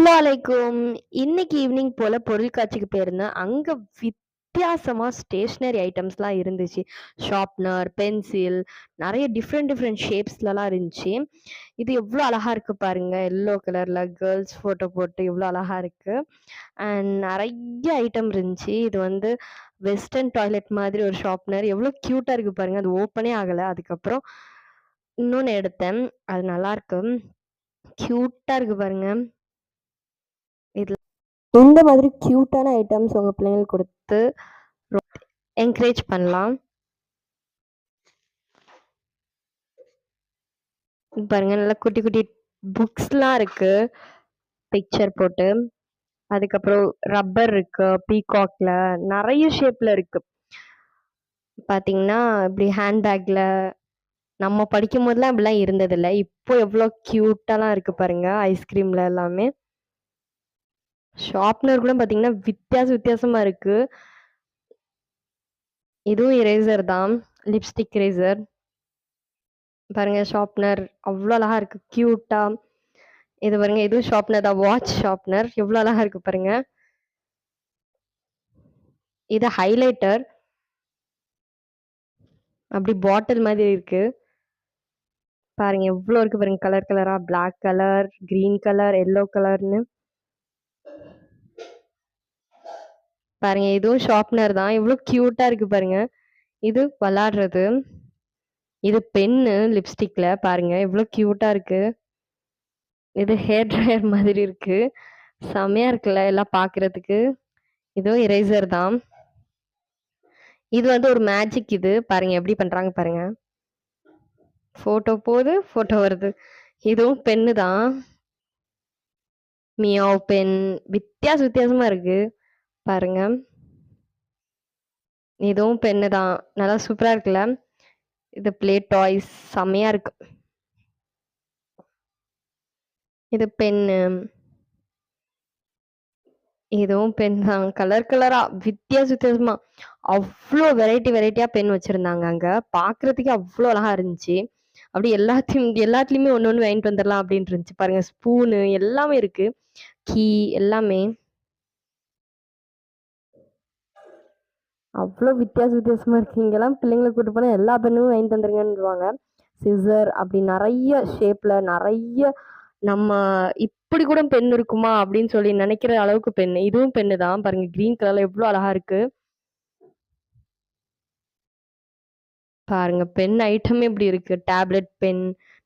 அஸ்ஸலாமு இன்னைக்கு ஈவினிங் போல பொருள் காட்சிக்கு போயிருந்தேன். அங்க வித்தியாசமா ஸ்டேஷனரி ஐட்டம்ஸ்லாம் இருந்துச்சு. ஷார்ப்னர், பென்சில் நெறைய டிஃப்ரெண்ட் டிஃப்ரெண்ட் ஷேப்ஸ்லலாம் இருந்துச்சு. இது எவ்ளோ அழகா இருக்கு பாருங்க. எல்லோ கலர்ல கேர்ல்ஸ் ஃபோட்டோ போட்டு எவ்ளோ அழகா இருக்கு. அண்ட் நெறைய ஐட்டம் இருந்துச்சு. இது வந்து வெஸ்டர்ன் டாய்லெட் மாதிரி ஒரு ஷார்ப்னர். எவ்ளோ கியூட்டா இருக்கு பாருங்க. அது ஓப்பனே ஆகல. அதுக்கப்புறம் இன்னொன்னு எடுத்தேன். அது நல்லாருக்கு. கியூட்டா இருக்கு பாருங்க. இதுல இந்த மாதிரி கியூட்டான ஐட்டம்ஸ் உங்க பிள்ளைங்களுக்கு கொடுத்து என்கரேஜ் பண்ணலாம். பாருங்க நல்லா குட்டி குட்டி புக்ஸ்லாம் இருக்கு பிக்சர் போட்டு. அதுக்கப்புறம் ரப்பர் இருக்கு பீகாக்ல நிறைய ஷேப்ல இருக்கு. பாத்தீங்கன்னா இப்படி ஹேண்ட்பேக்ல நம்ம படிக்கும் போதெல்லாம் இப்படிலாம் இருந்ததில்ல. இப்போ எவ்வளோ கியூட்டாலாம் இருக்கு பாருங்க ஐஸ்கிரீம்ல எல்லாமே. ஷார்ப்னர் கூட பாத்தீங்கன்னா வித்தியாசமா இருக்கு. இதுவும் இரேசர் தான். Lipstick eraser. பாருங்க ஷார்ப்னர் அவ்வளோ அழகா இருக்கு கியூட்டா. இது பாருங்க இதுவும் ஷார்ப்னர் தான். வாட்ச் ஷார்ப்னர் எவ்வளோ அழகா இருக்கு பாருங்க. இது ஹைலைட்டர். அப்படி பாட்டில் மாதிரி இருக்கு. பாருங்க எவ்வளோ இருக்கு பாருங்க கலர் கலரா. Black colour, green colour, yellow கலர்னு. பாருங்க இதுவும் ஷார்ப்னர் தான். எவ்வளோ கியூட்டா இருக்கு பாருங்க. இது விளாடுறது. இது பென்னு லிப்ஸ்டிக்ல பாருங்க எவ்வளோ கியூட்டா இருக்கு. இது ஹேர் ட்ரையர் மாதிரி இருக்கு. செமையா இருக்குல்ல எல்லாம் பாக்குறதுக்கு. இதுவும் இரேசர் தான். இது வந்து ஒரு மேஜிக். இது பாருங்க எப்படி பண்றாங்க பாருங்க. ஃபோட்டோ போது, ஃபோட்டோ வருது. இதுவும் பென்னு தான். மியாவ் பென் வித்தியாசமா இருக்கு. பாருங்க. இதுவும் பென்னு தான். நல்லா சூப்பரா இருக்குல்ல. இது ப்ளே டாய்ஸ் செமையா இருக்கு. இது பென்னு. இதுவும் பென் தான். கலர் கலரா வித்தியாசமா அவ்ளோ வெரைட்டியா பென் வச்சிருந்தாங்க அங்க. பாக்குறதுக்கே அவ்ளோ அழகா இருந்துச்சு. அப்படி எல்லாத்துலயுமே ஒண்ணு வாங்கிட்டு வந்துரலாம் அப்படின்னு இருந்துச்சு. பாருங்க ஸ்பூனு எல்லாமே இருக்கு. கீ எல்லாமே. அவ்ளோ வித்தியாசமா இருக்கு. இங்கெல்லாம் பிள்ளைங்கள கூட்டு போனா எல்லா பென்னும் வாங்கிட்டு வந்துருங்கன்னுவாங்க. சிசர் அப்படி நெறைய ஷேப்ல நெறைய நம்ம இப்படி கூட பென் இருக்குமா அப்படின்னு சொல்லி நினைக்கிற அளவுக்கு பென்னு. இதுவும் பென்னு தான். பாருங்க கிரீன் கலர்ல எவ்வளோ அழகா இருக்கு. பாருங்க பென் ஐட்டமே இப்படி இருக்கு. டேப்லெட் பென்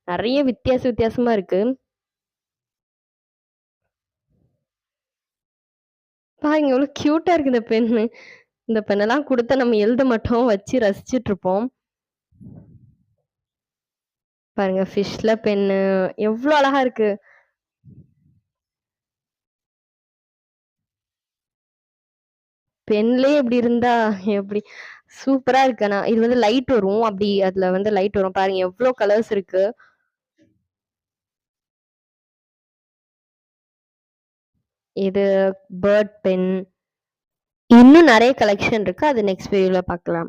நெறைய வித்தியாசமா இருக்கு. பாருங்க எவ்வளோ கியூட்டா இருக்கு இந்த பென்னு. இந்த பென்னெல்லாம் குடுத்தா நம்ம எழுத மாட்டோம். வச்சு ரசிச்சுட்டு இருப்போம். பாருங்க ஃபிஷ்ல பென்னு எவ்வளோ அழகா இருக்கு. பென்லயே இப்படி இருந்தா எப்படி சூப்பரா இருக்கு. ஆனா இது வந்து லைட் வரும். அப்படி அதுல வந்து லைட் வரும். பாருங்க எவ்வளோ கலர்ஸ் இருக்கு. இது பேர்ட் பென். இன்னும் நெறைய கலெக்ஷன் இருக்கு. அது நெக்ஸ்ட் வீடியோல பார்க்கலாம்.